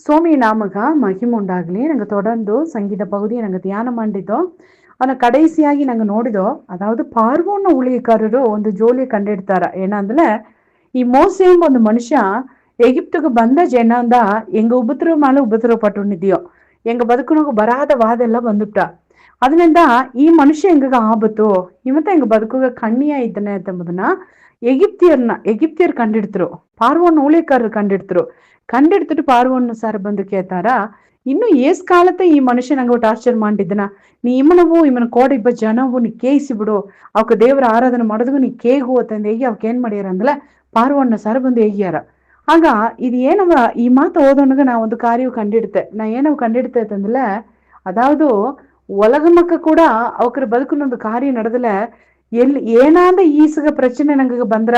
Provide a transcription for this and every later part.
சோமி நாமக மகிமுண்டாಗ್ಲಿ. நாங்கள் தொடர்ந்து சங்கீத பகுதியை நாங்கள் தியானம் ಮಾಡಿದ್ದೋ. ಅವನ ಕಡೆಸಿಯಾಗಿ நாங்கள் ನೋಡಿದೋ, ಅದಾವುದು ಪಾರ್ವೋನ ஊழியக்காரರು ಒಂದು ಜೋಲಿ ಕಂಡಿಡ್ತಾರ. ಏನಂದ್ರೆ ಈ ಮೋಸೆ ಎಂಬ ಒಂದು ಮನುಷ್ಯ எகிப்துக்கு ಬಂದ ஜனந்தா எங்க உபத்திரவ மேல உபத்திரவ பட்டுண்டிದ್ಯೋ, எங்க ಬದುಕುನಗೂ ಬರಾದ ವಾದೆಲ್ಲ ಬಂದುಬಿಟ್ಟ. ಅದರಿಂದ ಈ ಮನುಷ್ಯ ಹೆಂಗ ಆಬತ್ತು ಇವತ್ತ ಹೆಂಗ ಬದುಕುಗ ಕಣ್ಣಿಯ ಇದ್ದಾನೆ ಅಂತಂಬುದನ್ನ ಎಗಿಪ್ತಿಯರ್ ಕಂಡಿಡ್ತರು. பார்வோன் ஊழியக்காரர் கண்டெடுத்துட்டு பார்வோன்னு சார் ಬಂದು ಕೇಳ್ತಾರ, ಇನ್ನು ಏಸ್ ಕಾಲത്തെ ಈ ಮನುಷ್ಯ ನಂಗೆ ಟಾರ್ಚರ್ ಮಾಡಿದ್ದನ, ನೀ ಇವನ ಕೋಡ ಇಬ್ಬ ಜನವು ನೀ ಕೇಯಿಸಿ ಬಿಡು, ಅವಕ ದೇವರ ಆರಾಧನೆ ಮಾಡೋದಕ್ಕೂ ನೀ ಕೇಗು ಅಂತಂದು ಹೇಗಿ ಅವಕ್ ಏನ್ ಮಾಡ್ಯಾರ ಅಂದಲ ಪಾರ್ವಣ್ಣ ಸರ್ ಬಂದು ಹೇಗ್ಯಾರ. ಆಗ ಇದು ಏನವ ಈ ಮಾತು ಓದೋನಗ ನಾ ಒಂದು ಕಾರ್ಯವು ಕಂಡಿಡ್ತೆ. ನಾ ಏನವ್ ಕಂಡಿಡ್ತೆ ಅಂತಂದ್ರೆ, ಅದಾವುದು ಒಲಗ ಮಕ್ಕ ಕೂಡ ಅವಕ್ರ ಬದುಕನೊಂದು ಕಾರ್ಯ ನಡೆದಲೆ ಎಲ್ಲಿ ಏನಾದ ಈಸಗ ಪ್ರಚನೆ ನಂಗ ಬಂದ್ರ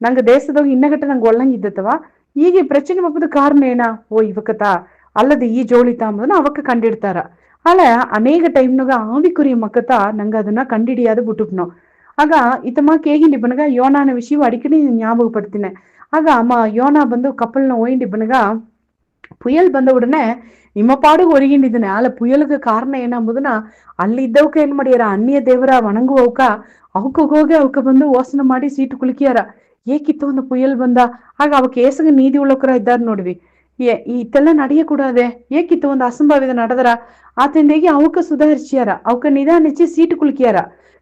ನಂಗ ದೇಶದಾಗ ಇನ್ನಗಟ್ಟ ನಂಗೆ ಒಳ್ಳಂಗ ಇದ್ದತವ. ಈಗ ಈ ಪ್ರಚನೆ ಮಕ್ಕದ ಕಾರಣ ಏನ ಓ ಇವಕತ ಅಲ್ಲದ ಈ ಜೋಳಿತ ಅಂಬುದನ್ನ ಅವಕ್ಕ ಕಂಡಿಡ್ತಾರ. ಅಲ್ಲ ಅನೇಕ ಟೈಮ್ನಾಗ ಆವಿಕುರಿ ಮಕ್ಕತ ನಂಗ ಅದನ್ನ ಕಂಡಿಡಿಯಾದ ಬಿಟ್ಟುಪ್ನೋ. ಆಗ ಇತಮ್ಮ ಕೇಗಿ ನಿಬ್ಬನಗ ಯೋನಾನ ವಿಷಯ ಅಡಿಕಡಿ ஞாபக ಪಡ್ತೀನಿ. ಆಗ ಅಮ್ಮ ಯೋನ ಬಂದು ಕಪ್ಪಲ್ನ ಓಯಿಂಡಿಬ್ಬನಗ புயல் ಬಂದ உடனே ನಿಮ್ಮ ಪಾಡುಗೆ ಒರಗಿಂಡಿದ್ದಾನೆ. ಅಲ್ಲ புயலுக்கு ಕಾರಣ ಏನಂಬುದನ್ನ ಅಲ್ಲಿ ಇದ್ದವಕ ಏನ್ ಮಾಡ್ಯಾರ, ಅನ್ಯ ದೇವರ ವಣಂಗುವವಕ ಅವಕ್ಕ ಹೋಗಿ ಅವಕ್ಕ ಬಂದು ಓಸನ ಮಾಡಿ ಸೀಟು ಕುಲಿಕ್ಯಾರ. ಏಕಿತ್ತು ಒಂದು புயல் ಬಂದ. ಆಗ ಅವಕ್ಕೆ ಏಸಗ ನೀತಿ ಉಳ್ಳಕರ ಇದ್ದಾರ ನೋಡ್ವಿ. ಇತ್ತೆಲ್ಲ ನಡೆಯ ಕೂಡದೆ ಏಕಿತ್ತು ಒಂದು ಅಸಂಭಾವಿತ ನಡೆದರ ಆತಂದೇಗಿ ಅವಕ್ಕ ಸುಧಾರಿಸ್ಯಾರ, ಅವಕ್ಕ ನಿಧಾನಿಚ್ಚಿ ಸೀಟು ಕುಲಿಕ್ಯಾರ.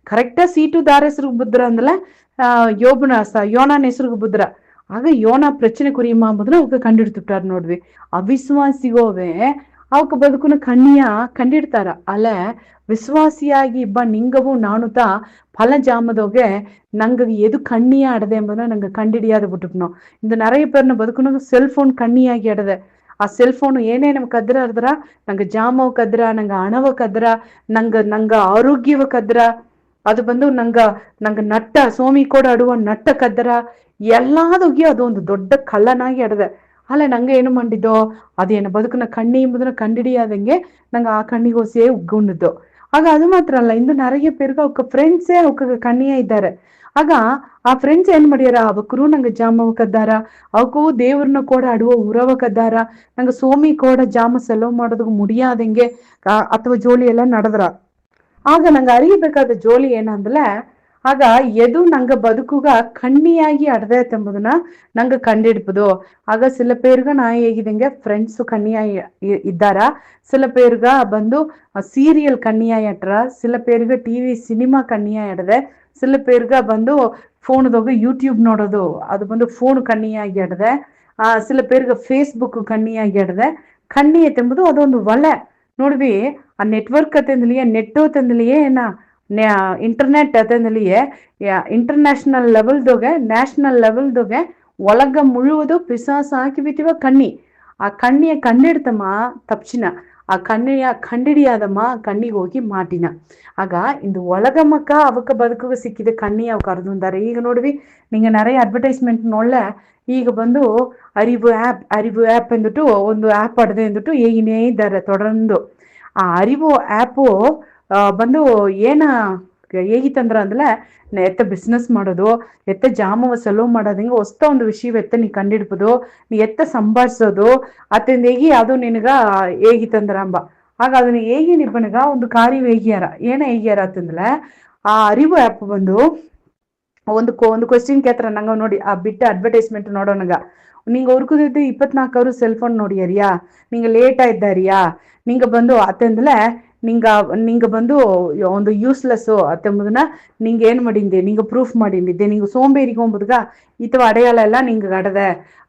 ಕರೆಕ್ಟಾ ಸೀಟು ದಾರ ಹೆಸರುಗ್ ಬುದ್ರ ಅಂದಲ ಯೋನಾನ ಹೆಸರುಗ್ ಬುದ್ರ. ಆಗ ಯೋನ ಪ್ರಚನೆ ಕುರಿಯಮ್ಮ ಅಂಬುದನ್ನ ಅವಕ್ಕ ಕಂಡಿಡ್ತಿಟ್ಟಾರ ನೋಡ್ವಿ. ಅವಿಶ್ವಾಸಿಗೋವೆ ಅವಕ್ಕ ಬದುಕುನ ಕಣ್ಣಿಯ ಕಂಡಿಡ್ತಾರ. ಅಲ್ಲ ವಿಶ್ವಾಸಿಯಾಗಿ ಇಬ್ಬ ನಿಂಗವು ನಾನುತ பல ஜாமதோக நாங்க எது கண்ணியா அடதே என்பதை நாங்க கண்டிடியாத ಬಿಟ್ಟುಪ್ನೋ. இந்த நிறைய பேர் ಬದುಕುನಾಗ ಸೆಲ್ಫೋನ್ ಕಣ್ಣಿಯಾಗಿ ಅಡದೆ. ಆ ಸೆಲ್ಫೋನ್ ಏನೇ ನಮ್ ಕದ್ರ ಅರ್ದ್ರ ನಂಗ ಜಾಮವ ಕದ್ರ, ನಂಗ ಹಣವ ಕದ್ರ, ನಂಗ ಆರೋಗ್ಯವ ಕದ್ರ, ಅದು ಬಂದು ನಂಗ ನಟ್ಟ ಸೋಮಿ ಕೂಡ ಅಡುವ ನಟ್ಟ ಕದ್ರ ಎಲ್ಲಾದೋಗಿ ಅದು ಒಂದು ದೊಡ್ಡ ಕಳ್ಳನಾಗಿ ಅಡದೆ. ಅಲ್ಲ ನಂಗ ಏನು ಮಾಡಿದ್ದೋ ಅದೇನು ಬದುಕನ ಕಣ್ಣಿ ಎಂಬುದನ್ನ ಕಂಡಿಡಿಯಾದಂಗೆ ನಂಗ ಆ ಕಣ್ಣಿಗೋಸಿಯೇ ಉಗ್ಗೊಂಡಿದ್ದು. ಆಗ ಅದು ಮಾತ್ರ ಅಲ್ಲ, ಇಂದು நிறைய பேருக்கு ಅವಕ್ಕ ಫ್ರೆಂಡ್ಸೇ ಅವಕ್ಕ ಕಣ್ಣಿಯ ಇದ್ದಾರೆ. ಆಗ ಆ ಫ್ರೆಂಡ್ಸ್ ಏನ್ ಮಾಡ್ಯಾರ, ಅವಕ್ಕರು ನಂಗ ಜಾಮವ ಕದ್ದಾರ, ಅವಕ್ಕೂ ದೇವ್ರನ್ನ ಕೂಡ ಅಡುವ ಉರವ ಕದ್ದಾರ, ನಂಗ ಸೋಮಿ ಕೂಡ ಜಾಮ ಸೆಲವು ಮಾಡೋದಕ್ಕೆ ಮುಡಿಯಾದಂಗೆ ಅಥವಾ ಜೋಲಿ ಎಲ್ಲ ನಡೆದ್ರ. ಆಗ ನಂಗ ಅರಿಯಬೇಕಾದ ಜೋಲಿ ಏನಂದ್ರೆ, ಆಗ ಎದು ನಂಗ ಬದುಕುಗ ಕಣ್ಣಿಯಾಗಿ ಅಡದೈತೆಂಬುದನ್ನ ನಂಗ ಕಂಡಿಡ್ಬೋದು. ಆಗ சில பேருಗ ನಾ ಹೇಗಿದಂಗೆ ಫ್ರೆಂಡ್ಸ್ ಕಣ್ಣಿಯ ಇದ್ದಾರ, சில பேருಗ ಬಂದು ಸೀರಿಯಲ್ ಕಣ್ಣಿಯಾಗಿ ಅಟ್ರ, சில பேருಗ ಟಿವಿ ಸಿನಿಮಾ ಕಣ್ಣಿಯಾಗಿ ಅಡದೆ, சில பேருಗ ಬಂದು ಫೋನ್ದಾಗ ಯೂಟ್ಯೂಬ್ ನೋಡೋದು ಅದು ಬಂದು ಫೋನ್ ಕಣ್ಣಿಯಾಗಿ ಅಡದೆ, சில பேருಗ ಫೇಸ್ಬುಕ್ ಕಣ್ಣಿಯಾಗಿ ಅಡದೆ. ಕಣ್ಣಿಯತ್ ಎಂಬುದು ಅದೊಂದು ಒಲೆ ನೋಡ್ವಿ. ಆ ನೆಟ್ವರ್ಕ್ ಅತಂದಲಿಯೇ ನೆಟ್ಟು ಅತಂದಲಿಯೇ ಏನ ಇಂಟರ್ನೆಟ್ ಅತಂದಲಿಯೇ ಇಂಟರ್ನ್ಯಾಷನಲ್ ಲೆವೆಲ್ದೋಗೆ ನ್ಯಾಷನಲ್ ಲೆವೆಲ್ದೋಗೆ ಒಳಗ ಮುಳುವುದು ಪಿಸಾಸ ಹಾಕಿ ಬಿಟ್ಟಿವ ಕಣ್ಣಿ. ಆ ಕಣ್ಣಿಯ ಕಂಡಿಡ್ತಮ್ಮ ತಪ್ಚಿನ, ಆ ಕಣ್ಣಿಯ ಕಂಡಿಡಿಯಾದಮ್ಮ ಕಣ್ಣಿಗೆ ಹೋಗಿ ಮಾಟಿನ. ಆಗ ಇಂದು ಒಳಗ ಮಕ್ಕ ಅವಕ್ಕ ಬದುಕುಗ ಸಿಕ್ಕಿದ ಕಣ್ಣಿ ಅವ್ ಕರೆದುಂದಾರೆ. ಈಗ ನೋಡ್ವಿ ನಿಂಗೆ நிறைய ಅಡ್ವರ್ಟೈಸ್ಮೆಂಟ್ ನೋಡ್ಲೆ ಈಗ ಬಂದು ಅರಿವು ಆ್ಯಪ್ ಎಂದ್ಬಿಟ್ಟು ಒಂದು ಆ್ಯಪ್ ಅಡದೆ ಅಂದ್ಬಿಟ್ಟು ಹೇಗಿನೇ ಇದ್ದಾರೆ ತೊಡರ್ಂದು. ಆ ಅರಿವು ಆ್ಯಪು ಬಂದು ಏನ ಹೇಗಿತ್ತಂದ್ರ ಅಂದ್ರೆ ಎತ್ತ ಬಿಸ್ನೆಸ್ ಮಾಡೋದು, ಎತ್ತ ಜಾಮವ ಸಲವು ಮಾಡೋದು, ಹಿಂಗೆ ಹೊಸ್ತ ಒಂದು ವಿಷಯ ಎತ್ತ ನೀ ಕಂಡಿಡ್ಬೋದು, ನೀ ಎತ್ತ ಸಂಭಾಷಿಸೋದು ಅತ್ತಂದ ಹೇಗಿ ಅದು ನಿನಗ ಹೇಗಿತ್ತಂದ್ರ ಅಂಬ. ಆಗ ಅದನ್ನ ಹೇಗಿ ನಿಬ್ಬನಗ ಒಂದು ಕಾರ್ಯ ಹೇಗ್ಯಾರ ಏನ ಹೇಗ್ಯಾರ ಅಂತಂದ್ರೆ, ಆ ಅರಿವು ಆ್ಯಪ್ ಬಂದು ಒಂದು ಕ್ವಶನ್ ಕೇಳ್ತಾರ ನಂಗ ನೋಡಿ ಆ ಬಿಟ್ಟ ಅಡ್ವರ್ಟೈಸ್ಮೆಂಟ್ ನೋಡೋನಗ. நீங்க ஒருக்குது 24 ஹவர் செல்போன் நோடியாரியா, நீங்க லேட்டா ಇದ್ದಾರಿಯಾ, நீங்க ಬಂದು ಅತ್ತಂದಲ நீங்க ಬಂದು ಒಂದು ಯೂಸ್ಲೆಸ್ ಅತ್ತಂಬುದನ್ನ நீங்க ಏನ್ ಮಾಡಿಂದೆ, நீங்க ಪ್ರೂಫ್ ಮಾಡಿಂದಿದ್ದೆ, நீங்க சோம்பேறிக்கு ಹೋಗ್ಬೋದುಗ ಇತವ ಅಡೆಯಾಳ ಎಲ್ಲ நீங்க ಕಡದ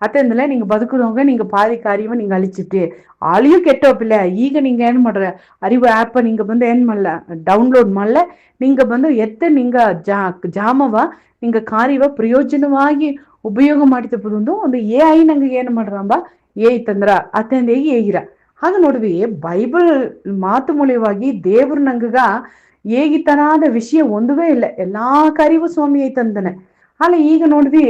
ಅತ್ತಂದಲ நீங்க ಬದುಕುದವಂಗ நீங்க பாதி காரியವ நீங்க ಅಳಿಚಿಟ್ಟಿ ಆಳಿಯೂ ಕೆಟ್ಟೋಪಿಲ್ಲ. ಈಗ நீங்க ಏನ್ ಮಾಡ್ರ ಅರಿವು ಆ್ಯಪ್ நீங்க ಬಂದು ಏನ್ ಮಾಡಲ ಡೌನ್ಲೋಡ್ ಮಾಡಲ, நீங்க ಬಂದು ಎತ್ತ நீங்க ಜಾಮವ நீங்க ಕಾರ್ಯವ ಪ್ರಯೋಜನವಾಗಿ ಉಪಯೋಗ ಮಾಡ್ತಿರ್ಬೋದು. ಒಂದು AI ನಂಗೆ ಏನು ಮಾಡ್ರಂಬ ಏಯ್ತಂದ್ರ ಅತ್ತಂದ ಹೇಗಿ ಹೇಗಿರ. ಹಾಗ ನೋಡ್ವಿ ಬೈಬಲ್ ಮಾತು ಮೂಲವಾಗಿ ದೇವ್ರ ನಂಗಗ ಹೇಗಿತನಾದ ವಿಷಯ ಒಂದುವೇ ಇಲ್ಲ, ಎಲ್ಲಾ ಕಾರ್ಯವೂ ಸ್ವಾಮಿ ಐತಂದನೆ. ಅಲ್ಲ ಈಗ ನೋಡ್ವಿ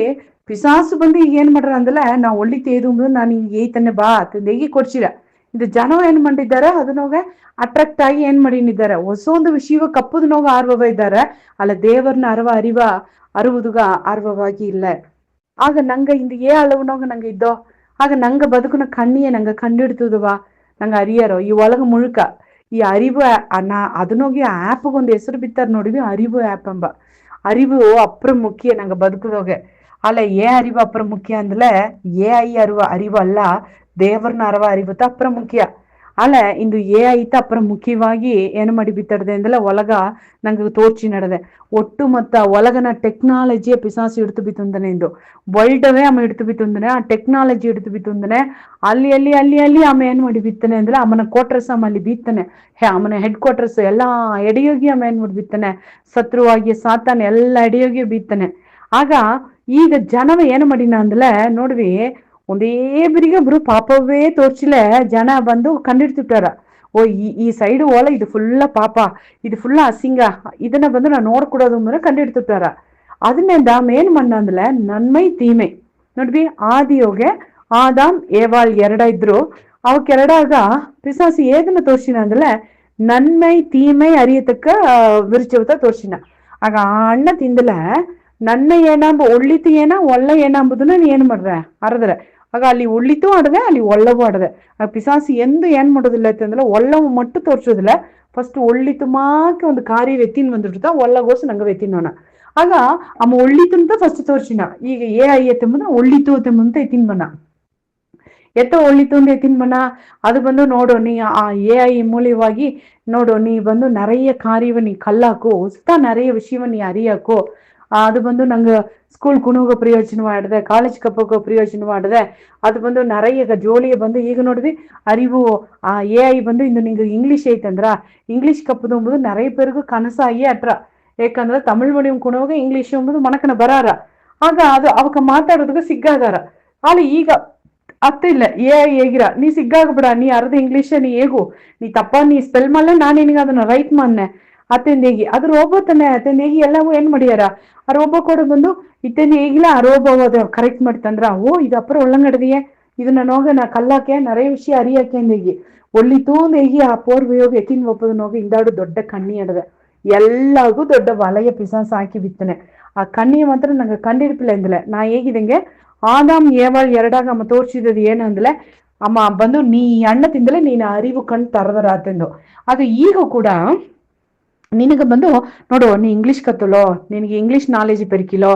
ಪಿಸಾಸು ಬಂದು ಈಗ ಏನ್ ಮಾಡ್ರ ಅಂದಲ್ಲ, ನಾವು ಒಳ್ಳಿ ತೇದು ನಾನು ಹಿಂಗೆ ಏಯ್ತನ್ನೆ ಬಾ ಅತ್ತಂದ ಹೇಗಿ ಕೊಡ್ಸಿರ. ಇದು ಜನ ಏನ್ ಮಾಡಿದ್ದಾರೆ ಅದನ್ನೋಗ ಅಟ್ರಾಕ್ಟ್ ಆಗಿ ಏನ್ ಮಾಡಿದ್ದಾರೆ, ಹೊಸ ಒಂದು ವಿಷಯವ ಕಪ್ಪುದ ನೋಗ ಆರ್ವವ ಇದ್ದಾರೆ. ಅಲ್ಲ ದೇವರನ್ನ ಅರುವುದುಗ ಆರ್ವವಾಗಿ ಇಲ್ಲ. ಆಗ ನಂಗ ಇಂದು ಅಳವನೋಗ ನಂಗೆ ಇದ್ದೋ ಆಗ ನಂಗ ಬದುಕುನ ಕಣ್ಣಿಯೇ ನಂಗೆ ಕಂಡಿಡ್ತದವಾ, ನಂಗೆ ಅರಿಯಾರೋ ಈ ಒಳಗ ಮುಳುಕ ಈ ಅರಿವು ಅದನ್ನೋಗಿ ಆ್ಯಪ್ಗೊಂದು ಹೆಸರು ಬಿತ್ತಾರ ನೋಡಿವಿ, ಅರಿವು ಆ್ಯಪ್ ಎಂಬ. அறிவு அப்புறம் முக்கியம் நாங்க ಬದುಕುದೋಗ. ಅಲ್ಲ அறிவு அப்புறம் முக்கியம் ಅಂದ್ಲೆ AI அறிவு ಅಲ್ಲ, ದೇವರನ್ನ அறிவு தான் அப்புறம் முக்கியம். ಅಲ್ಲ ಇಂದು AI அப்புறம் ಮುಖ್ಯವಾಗಿ ಏನು ಮಾಡಿ ಬಿತ್ತಡದೆ ಅಂದಲ್ಲ ಒಳಗ ನಂಗೆ ತೋರ್ಚಿ ನಡೆದೆ. ಒಟ್ಟು ಮತ್ತ ಒಳಗನ ಟೆಕ್ನಾಲಜಿಯ ಪಿಸಾಸಿ ಹಿಡ್ತು ಬಿತ್ತುಂದನೆ ಇಂದು ವರ್ಲ್ಡವೇ ಅಮ್ಮ ಹಿಡ್ತು ಬಿತ್ತುಂದನೆ, ಆ ಟೆಕ್ನಾಲಜಿ ಹಿಡ್ತು ಬಿತ್ತುಂದನೆ. ಅಲ್ಲಿ ಆమె ಏನ್ ಮಾಡಿ ಬಿತ್ತನೆ ಅಂದ್ರೆ ಅಮ್ಮನ ಕ್ವಾರ್ಟರ್ಸ್ ಅಲ್ಲಿ ಬಿತ್ತನೆ, ಅಮ್ಮನ ಹೆಡ್ ಕ್ವಾರ್ಟರ್ಸ್ ಎಲ್ಲಾ ಎಡೆಯೋಗಿ ಅಮ್ಮ ಏನ್ ಮಾಡಿ ಬಿತ್ತಾನೆ, ಶತ್ರುವಾಗಿ ಸಾತಾನೆ ಎಲ್ಲ ಎಡೆಯೋಗಿ ಬಿತ್ತಾನೆ. ಆಗ ಈಗ ಜನವ ಏನು ಮಾಡಿನ ಅಂದ್ಲೆ ನೋಡ್ವಿ, ಒಂದೇ ಬಿರಿಗೊಬ್ರು ಪಾಪವೇ ತೋರ್ಚಿಲೆ ಜನ ಬಂದು ಕಂಡಿಡ್ತಿಟ್ಟಾರ. ಓ ಈ ಸೈಡ್ ಓಲ ಇದು ಫುಲ್ಲ ಪಾಪ, ಇದು ಫುಲ್ಲ ಅಸಿಂಗ, ಇದನ್ನ ಬಂದು ನಾವು ನೋಡ್ಕೊಡೋದು ಅಂದ್ರೆ ಕಂಡಿಡ್ತಿಟ್ಟಾರ. ಅದನ್ನಿಂದ ಮೇನ್ ಮಣ್ಣ ಅಂದ್ಲೆ ನನ್ಮೈ ತೀಮೆ ನೋಡ್ವಿ. ಆದಿಯೋಗೆ ಆದಾಮ್ ಏವಾಳ್ ಇದ್ರು, ಅವಕ್ಕೆರಡಾಗ ಪಿಸಾಸಿ ಏದನ್ನ ತೋರ್ಸಿನ ಅಂದ್ಲೆ ನನ್ಮೈ ತೀಮೈ ಅರಿಯತಕ್ಕ ವಿರುಚವತ ತೋರ್ಸಿನ. ಆಗ ಆ ಅಣ್ಣ ತಿಂದಲ ನನ್ನ ಏನಾಂಬ ಒಳ್ಳಿತು ಏನ ಒಳ್ಳ ಏನಾಂಬುದನ್ನ ನೀ ಏನ್ ಮಾಡ್ರೆ ಅರದ್ರೆ. ಆಗ ಅಲ್ಲಿ ಒಳ್ಳಿತು ಆಡದೆ, ಅಲ್ಲಿ ಒಳ್ಳವು ಆಡದೆ. ಆ ಪಿಸಾಸಿ ಎಂದು ಏನ್ ಮಾಡೋದಿಲ್ಲ ಅಂತಂದ್ರೆ ಒಳ್ಳವು ಮಟ್ಟು ತೋರ್ಸೋದಿಲ್ಲ, ಫಸ್ಟ್ ಒಳ್ಳಿತು ಮಾಕೆ ಒಂದು ಕಾರ್ಯ ವ್ಯಕ್ತಿನ ಬಂದಿಡ್ತ ಒಳ್ಳಗೋಸು ನಂಗೆ ವ್ಯಕ್ತಿನೋಣ. ಆಗ ಅಮ್ಮ ಒಳ್ಳಿತು ಅಂತ ಫಸ್ಟ್ ತೋರ್ಸಿನ. ಈಗ ಎತ್ತಂಬುದ ಒಳ್ಳಿತು ಅಂತಂಬಂತ ಎತ್ತಿನ ಬಣ್ಣ, ಎತ್ತ ಒಳ್ಳಿತು ಅಂತ ಎತ್ತಿನ ಬಣ್ಣ. ಅದು ಬಂದು ನೋಡು ನೀ ಆ AI ಮೂಲವಾಗಿ ನೋಡು, ನೀ ಬಂದು நிறைய ಕಾರ್ಯವ ನೀ ಕಲ್ಲಾಕು, ಹೊಸ್ತಾ நிறைய விஷயವ ನೀ ಅರಿಯಾಕು. ಅದು ಬಂದು ನಂಗೆ ಸ್ಕೂಲ್ ಕುಣುಗ ಪ್ರಯೋಜನವಾಡದೆ, ಕಾಲೇಜ್ ಕಪ್ಪೋಗ ಪ್ರಯೋಜನವಾಡದೆ. ಅದು ಬಂದು நிறைய ಜೋಳಿಯ ಬಂದು ಈಗ ನೋಡಿದ್ವಿ ಅರಿವು ಆ AI ಬಂದು ಇಂದು ನಿಂಗೆ ಇಂಗ್ಲಿಷ್ ಐತಂದ್ರ ಇಂಗ್ಲಿಷ್ ಕಪ್ಪದು ಎಂಬುದು நிறைய பேருக்கு ಕನಸಾಗಿ ಅಟ್ರ. ಯಾಕಂದ್ರೆ ತಮಿಳ್ ಮೀಡಿಯಂ ಕುಣೋಗ ಇಂಗ್ಲಿಷ್ ಎಂಬುದು ಮನಕನ ಬರಾರ. ಆಗ ಅದು ಅವಕ್ಕ ಮಾತಾಡೋದಕ್ಕೆ ಸಿಗ್ಗಾದಾರ. ಅಲ್ಲಿ ಈಗ ಅತ್ತ ಇಲ್ಲ AI ಹೇಗಿರ ನೀ ಸಿಗ್ಗಾಗಬಿಡ, ನೀ ಅರ್ಧ ಇಂಗ್ಲಿಷ್ ನೀ ಹೇಗು, ನೀ ತಪ್ಪ ನೀ ಸ್ಪೆಲ್ ಮಾಡಲೆ ನಾನು ನಿನಗೆ ಅದನ್ನ ರೈಟ್ ಮಾಡ್ನೆ ಅತ್ತೆಂದ ಹೇಗಿ. ಅದ್ರ ರೋಬೋ ತಾನೆ ಅತ್ತೆಂದ ಹೇಗಿ ಎಲ್ಲವೂ ಏನ್ ಮಾಡಿಯಾರ. ಆ ರೋಬೋ ಕೂಡ ಬಂದು ಇತ್ತೆಂದ ಹೇಗಿಲ್ಲ ಆ ರೋಬೋ ಅದು ಕರೆಕ್ಟ್ ಮಾಡ್ತಂದ್ರ, ಓ ಇದು ಅಪ್ಪರ ಒಳ್ಳಂಗಡದಿಯೇ, ಇದನ್ನ ನೋಗ ನಾ ಕಲ್ಲಾಕೆ நிறைய ವಿಷಯ ಅರಿಯಾಕೆ ಅಂದೇಗಿ ಒಳ್ಳಿತೂ ಹೇಗಿ ಆ ಪೋರ್ ವಿಯೋಗ ಎತ್ತಿನ ಒಪ್ಪದ ನೋಗ ಇಂದಾಡು ದೊಡ್ಡ ಕಣ್ಣಿ ಅಡದೆ. ಎಲ್ಲಾಗೂ ದೊಡ್ಡ ವಲಯ ಪಿಸಾಸ ಹಾಕಿ ಬಿತ್ತನೆ. ಆ ಕಣ್ಣಿಯ ಮಾತ್ರ ನಂಗೆ ಕಂಡಿಡ್ಪಿಲ್ಲ ಎಂದಲೆ ನಾ ಹೇಗಿದಂಗೆ ಆದಾಮ್ ಏವಾಳ್ ಎರಡಾಗ ಅಮ್ಮ ತೋರ್ಸಿದದು ಏನಂದ್ಲೆ ಅಮ್ಮ ಬಂದು ನೀ ಅಣ್ಣ ತಿಂದಲೆ ನೀನು ಅರಿವು ಕಣ್ ತರದರ ಅತ್ತೆಂದು. ಅದು ಈಗ ಕೂಡ ನಿನಗೆ ಬಂದು ನೋಡು, ನೀ ಇಂಗ್ಲಿಷ್ ಕತ್ತಲೋ, ನಿನಗೆ ಇಂಗ್ಲಿಷ್ ನಾಲೆಜ್ ಬೆರಕಿಲೋ,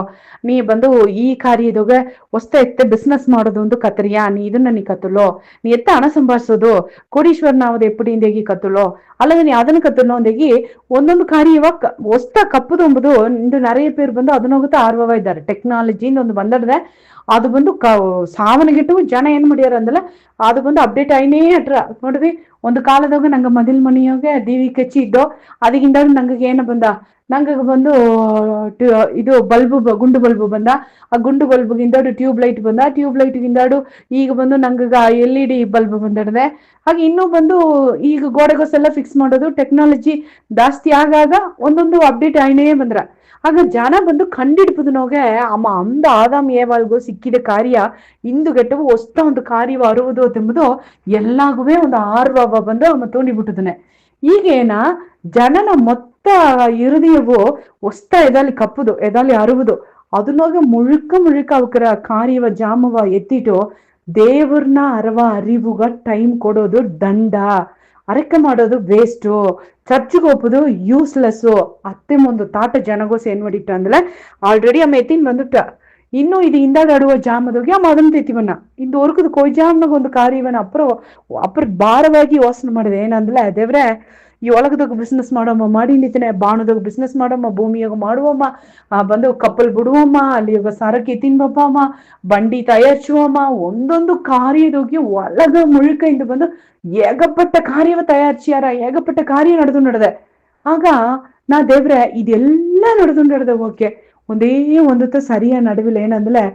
ನೀ ಬಂದು ಈ ಕಾರ್ಯದಾಗ ಹೊಸ್ತ ಎತ್ತೆ ಬಿಸ್ನೆಸ್ ಮಾಡೋದು ಒಂದು ಕತ್ತರಿಯಾ, ನೀ ಇದನ್ನ ನೀ ಕತ್ತಲೋ, ನೀ ಎತ್ತ ಹಣ ಸಂಭಾಷಿಸೋದು ಕೋಡೀಶ್ವರನಾವದು ಎಪ್ಪಡಿ ಇಂದೇಗಿ ಕತ್ತಲೋ, ಅಲ್ಲದೆ ನೀ ಅದನ್ನ ಕತ್ತಲೋ ಅಂದೇಗಿ ಒಂದೊಂದು ಕಾರ್ಯವ ಹೊಸ್ತ ಕಪ್ಪುದು ಎಂಬುದು ಇಂದು நிறைய பேர் ಬಂದು ಅದನ್ನೋಗುತ್ತಾ ಆರ್ವವ ಇದ್ದಾರೆ. ಟೆಕ್ನಾಲಜಿಯಿಂದ ಒಂದು ಬಂದಡದೆ ಅದು ಬಂದು ಸಾವನಿಗಿಟ್ಟು ಜನ ಏನ್ ಮಾಡ್ಯಾರ ಅಂದಲ್ಲ ಅದು ಬಂದು ಅಪ್ಡೇಟ್ ಆಯ್ನೇ ಅಟ್ರ ನೋಡ್ವಿ. ಒಂದು ಕಾಲದಾಗ ನಂಗೆ ಮದಿಲ್ ಮನಿಯೋಗೆ ದಿವಿ ಕಚ್ಚಿ ಇದ್ದೋ, ಅದಕ್ಕಿಂತ ನಂಗೆ ಏನ ಬಂದ, ನಂಗೆ ಬಂದು ಇದು ಬಲ್ಬು ಗುಂಡು ಬಲ್ಬು ಬಂದ, ಆ ಗುಂಡು ಬಲ್ಬ್ಗಿಂದಾಡು ಟ್ಯೂಬ್ ಲೈಟ್ ಬಂದ, ಟ್ಯೂಬ್ ಲೈಟ್ಗಿಂದಾಡು ಈಗ ಬಂದು ನಂಗೆ LED ಬಲ್ಬ್ ಬಂದಿಡದೆ. ಹಾಗೆ ಇನ್ನೂ ಬಂದು ಈಗ ಗೋಡೆಗೋಸೆಲ್ಲ ಫಿಕ್ಸ್ ಮಾಡೋದು ಟೆಕ್ನಾಲಜಿ ಜಾಸ್ತಿ ಆಗಾಗ ಒಂದೊಂದು ಅಪ್ಡೇಟ್ ಆಯ್ನೇ ಬಂದ್ರ. ಆಗ ಜನ ಬಂದು ಕಂಡಿಡ್ಪುದು ನೋಗೆ ಅಮ್ಮ ಅಂದ ಆದಾಮ್ ಏವಾಳ್ಗೋ ಸಿಕ್ಕಿದ ಕಾರ್ಯ ಇಂದು ಗೆಟ್ಟವು ಹೊಸ್ತ ಒಂದು ಕಾರ್ಯವ ಅರುವುದು ಎಂಬುದು ಎಲ್ಲಾಗುವೇ ಒಂದು ಆರ್ವವ ಬಂದು ಅಮ್ಮ ತೋಂಡಿಬಿಟ್ಟದನೆ. ಈಗೇನ ಜನನ ಮೊತ್ತ ಇರುದಿಯವು ಹೊಸ್ತ ಎದಾಲಿ ಕಪ್ಪುದು ಎದಾಲಿ ಅರುವುದು ಅದನ್ನೋಗ ಮುಳುಕ ಅವಕರ ಕಾರ್ಯವ ಜಾಮವ ಎತ್ತಿಟ್ಟು ದೇವ್ರನ್ನ ಅರಿವುಗ ಟೈಮ್ ಕೊಡೋದು ದಂಡ, ಅರಕೆ ಮಾಡೋದು ವೇಸ್ಟು, ಚರ್ಚ್ಗೆ ಹೋಗೋದು ಯೂಸ್ಲೆಸ್ಸು. ಅತ್ತೆ ಒಂದು ತಾಟ ಜನಗೋಸ್ ಏನ್ ಮಾಡಿಟ್ಟ ಅಂದ್ರೆ ಆಲ್ರೆಡಿ ಅಮ್ಮ ಎತ್ತಿನ ಬಂದುಟ್ಟ, ಇನ್ನು ಇದು ಹಿಂದಾಗ ಆಡುವ ಜಾಮದೋಗಿ ಅಮ್ಮ ಅದನ್ನ ತೆತ್ತಿವನ್ನ ಇಂದು ಹೊರ್ಕದು ಕೊಯ್ಜಾಮ್ನಾಗ ಒಂದು ಕಾರ್ಯವನ್ನ ಅಪ್ರ ಭಾರವಾಗಿ ಯೋಚನೆ ಮಾಡಿದೆ. ಏನಂದ್ರೆ ದೇವ್ರೆ ಈ ಒಳಗದಾಗ ಬಿಸ್ನೆಸ್ ಮಾಡೋಮ್ಮ ಮಾಡಿ ನಿಂತನೆ, ಬಾಣದಾಗ ಬಿಸ್ನೆಸ್ ಮಾಡಮ್ಮ, ಭೂಮಿಯಾಗ ಮಾಡುವಮ್ಮ, ಬಂದು ಕಪ್ಪಲ್ ಬಿಡುವಮ್ಮ, ಅಲ್ಲಿ ಸರಕ್ಕೆ ತಿನ್ಬಪ್ಪ ಅಮ್ಮ, ಬಂಡಿ ತಯಾರಿಸುವಮ್ಮ, ಒಂದೊಂದು ಕಾರ್ಯದೋಗಿ ಒಳಗ ಮುಳುಕೈಂದು ಬಂದು ಏಗಪಟ್ಟ ಕಾರ್ಯವ ತಯಾರಿಸಿಯಾರ, ಏಗಪಟ್ಟ ಕಾರ್ಯ ನಡೆದೆ. ಆಗ ನಾ ದೇವ್ರೆ ಇದೆಲ್ಲ ನಡೆದೆ ಓಕೆ, ಒಂದೇ ಒಂದತ್ತ ಸರಿಯ ನಡುವಿಲ್ಲ. ಏನಂದ್ರೆ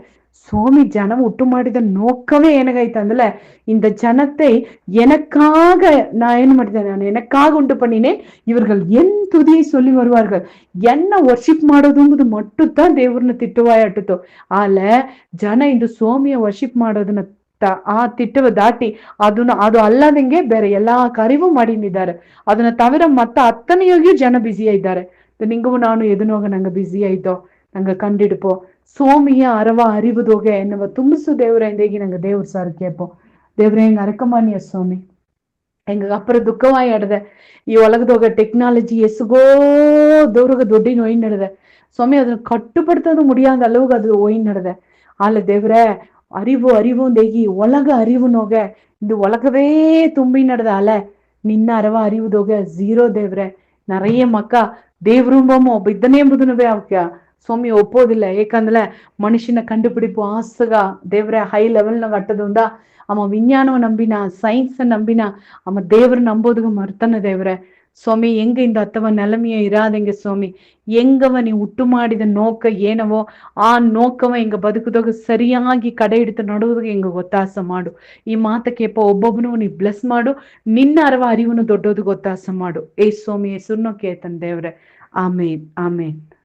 சோமி ஜனம் ஒட்டு ಮಾಡಿದ நோக்கமே ಏನಗಾಯ್ತಂದ್ರೆ இந்த ஜனத்தை எனக்காக நான் என்ன ಮಾಡಿದ್ದೇನೆ, ನಾನು எனக்காக ಉಂಟು பண்ணினேன், இவர்கள் என் துதியை சொல்லி வருவார்கள், என்ன ವರ್ಷಿಪ್ ಮಾಡೋದು ಎಂಬುದು ಮಟ್ಟುತ್ತಾ ದೇವ್ರನ್ನ ತಿಟ್ಟುವಾಯಟ್ಟಿತು. ಆಲ ಜನ ಇಂದು ಸೋಮಿಯ ವರ್ಷಿಪ್ ಮಾಡೋದನ್ನ ಆ ತಿಟ್ಟವ ದಾಟಿ ಅದು ಅಲ್ಲದಂಗೆ ಬೇರೆ ಎಲ್ಲಾ ಕಾರ್ಯವೂ ಮಾಡಿದ್ದಾರೆ. ಅದನ್ನ ತವಿರ ಮತ್ತ ಅತ್ತನೆಯೋಗಿಯೂ ಜನ ಬ್ಯುಸಿಯ ಇದ್ದಾರೆ. ನಿಂಗೂ ನಾನು ಎದನೋಗ ನಂಗೆ ಬ್ಯುಸಿ ಆಯ್ತೋ, ನಂಗೆ ಕಂಡಿடுப்போ சோமிய அரவா அறிவுதோக என்னவ தும்சு தேவரே இந்தேகி ನಂಗೆ ದೇವ್ರ ಸಾರ್ ಕೇಪೋ ದೇವ್ರೆ ಹೆಂಗ್ ಅರಕಮಾನಿಯ ಸ್ವಾಮಿ எங்க அப்புறம் துக்கமாயிடுத ಈ ಒಲಗದೋಗ ಟೆಕ್ನಾಲಜಿ ಎಸ್ಗೋ ದೂರಗ ದುಡ್ಡಿನ ಒಯ್ಯಿ ನಡೆದ ಸ್ವಾಮಿ ಅದನ್ನ ಕಟ್ಟುಪಡ್ತೋದು ಮುಡಿಯಾದ அளவுக்கு அது ஒய் நடத ஆளு தேவரே அறிவு அறிவும் தேகி உலக அறிவு நோக இந்த உலகவே ತುಂಬಿ ನಡೆದ ಅಲೆ ನಿನ್ನ ಅರವ ಅರಿವು ದೋಗ ಝೀರೋ ದೇವ್ರೆ நிறைய ಮಕ್ಕ ದೇವ್ರುಂಬಮೋ ಬಿದ್ದನೇ ಎಂಬುದನ್ನುವೇ ಅವಕ್ಕೆ ಸ್ವಾಮಿ ಒಪ್ಪೋದಿಲ್ಲ ಏಕಂದ್ರೆ ಮನುಷ್ಯನ ಕಂಡುಪಿಡಿಪು ಆಸಗ ದೇವ್ರೆ ಹೈ ಲೆವೆಲ್ನಾಗ ಅಟ್ಟದುಂದ ಅವ ವಿಜ್ಞಾನವ ನಂಬಿನ ಸೈನ್ಸ್ ನಂಬಿನ ಅವ ದೇವ್ರ ನಂಬೋದಗ ಮರ್ತನ ದೇವ್ರೆ ಸ್ವಾಮಿ எங்க இந்த அத்தவ நிலைமைய இராதெங்க சுவாமி எங்கவ நீ உட்டு ಮಾಡಿದ ನೋಕ ಏನವೋ ಆ ನೋಕವ ಎಂಗ ಬದುಕುದಾಗ ಸರಿಯಾಗಿ ಕಡೆ ಹಿಡಿತು ನಡುವುದಾಗ ಎಂಗ ಗೊತ್ತಾಸ ಮಾಡು ಈ ಮಾತಕ್ಕೆಪ್ಪ ಒಬ್ಬೊಬ್ಬನು ನೀ ಬ್ಲೆಸ್ ಮಾಡು ನಿನ್ನ ಅರವ ಅರಿವನ್ನು ದೊಡ್ಡದು ಗೊತ್ತಾಸ ಮಾಡು ಏ ಸ್ವಾಮಿ ಹೆಸರುನೋ ಕೇತನ್ ದೇವ್ರೆ ಆಮೇನ್ ಆಮೇನ್